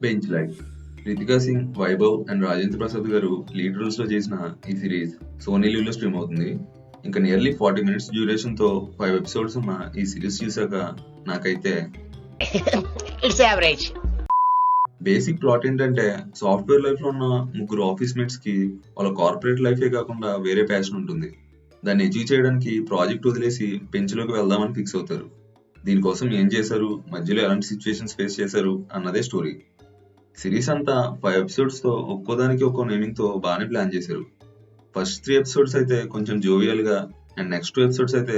Bench like Ritika Singh, Vaibhav and Rajendra Prasad గారు lead roles లో చేసిన ఈ సిరీస్ సోనీ లీవ్ లో స్ట్రీమ్ అవుతుంది. ఇంకా నియర్లీ 40 minutes డ్యూరేషన్ తో 5 episodes ఉన్న ఈ సిరీస్ చూసాక నాకైతే It's average. బేసిక్ ప్లాట్ ఏంటంటే, సాఫ్ట్వేర్ లైఫ్ లో ఉన్న ముగ్గురు ఆఫీస్ మేట్స్ కి వాళ్ళ కార్పొరేట్ లైఫే కాకుండా వేరే ప్యాషన్ ఉంటుంది. దాన్ని అచీవ్ చేయడానికి ప్రాజెక్ట్ వదిలేసి పెంచులోకి వెళ్దామని ఫిక్స్ అవుతారు. దీనికోసం ఏం చేశారు, మధ్యలో ఎలాంటి సిచ్యువేషన్స్ ఫేస్ చేశారు అన్నదే స్టోరీ. సిరీస్ అంతా 5 episodes తో ఒక్కోదానికి ఒక్కో నేమింగ్ తో బాగానే ప్లాన్ చేశారు. ఫస్ట్ 3 episodes అయితే కొంచెం జోవియల్ గా అండ్ నెక్స్ట్ 2 episodes అయితే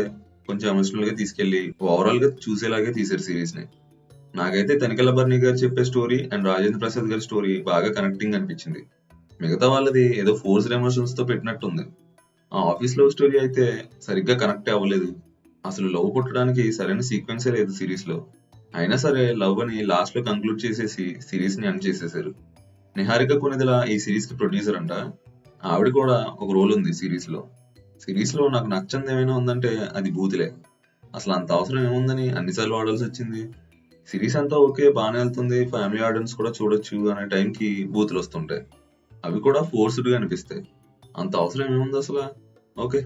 కొంచెం ఎమోషనల్ గా తీసుకెళ్లి ఓవరాల్ గా చూసేలాగే తీశారు సిరీస్ ని. నాకైతే తనికెళ్ళ బర్ని గారు చెప్పే స్టోరీ అండ్ రాజేంద్ర ప్రసాద్ గారి స్టోరీ బాగా కనెక్టింగ్ అనిపించింది. మిగతా వాళ్ళది ఏదో ఫోర్స్డ్ ఎమోషన్స్ తో పెట్టినట్టుంది. ఆ ఆఫీస్ లవ్ స్టోరీ అయితే సరిగ్గా కనెక్ట్ అవ్వలేదు. అసలు లవ్ పుట్టడానికి సరైన సీక్వెన్సే లేదు సిరీస్ లో. అయినా సరే లవ్ అని లాస్ట్ లో కంక్లూడ్ చేసేసి సిరీస్ ని ఎండ్ చేసేసారు. నిహారిక కొనిదెల ఈ సిరీస్ కి ప్రొడ్యూసర్ అంట. ఆవిడ కూడా ఒక రోల్ ఉంది సిరీస్ లో. సిరీస్ లో నాకు నచ్చంది ఏమైనా ఉందంటే అది బూతులే. అసలు అంత అవసరం ఏముందని అన్నిసార్లు వాడాల్సి వచ్చింది. సిరీస్ అంతా ఓకే, బాగానే వెళ్తుంది, ఫ్యామిలీ ఆడియన్స్ కూడా చూడొచ్చు అనే టైంకి బూతులు వస్తుంటాయి. అవి కూడా ఫోర్స్డ్ గా అనిపిస్తాయి. అంత అవసరం ఏముంది అసలు? ఓకే.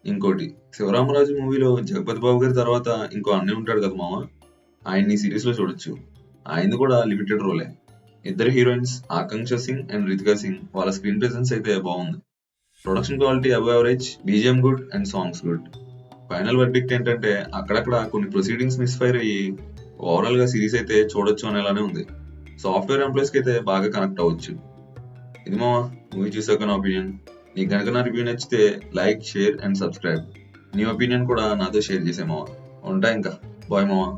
ఇంకోటి, శివరామరాజు మూవీలో జగపతి బాబు గారి తర్వాత ఇంకో అన్నయ్య ఉంటాడు కదా మామ, ఆయన్ని ఈ సిరీస్ లో చూడొచ్చు. ఆయనది కూడా లిమిటెడ్ రోలే. ఇద్దరు heroines Akanksha Singh and Ritika Singh, వాళ్ళ స్క్రీన్ ప్రెసెన్స్ అయితే బాగుంది. Production quality above average, BGM good and songs good. Final verdict ఏంటంటే, అక్కడక్కడ కొన్ని ప్రొసీడింగ్స్ మిస్ఫైర్ అయ్యి ఓవరాల్ గా సిరీస్ అయితే చూడొచ్చు అనేలానే ఉంది. సాఫ్ట్వేర్ ఎంప్లాయీస్ కి అయితే బాగా కనెక్ట్ అవ్వచ్చు. ఇది మా మూవీ చూసాక నా ఒపీనియన్. నీకు కనుక నా రివ్యూ నచ్చితే లైక్, షేర్ అండ్ సబ్స్క్రైబ్. నీ ఒపీనియన్ కూడా నాతో షేర్ చేసే మావా. ఉంటా ఇంకా. బాయ్ మావా.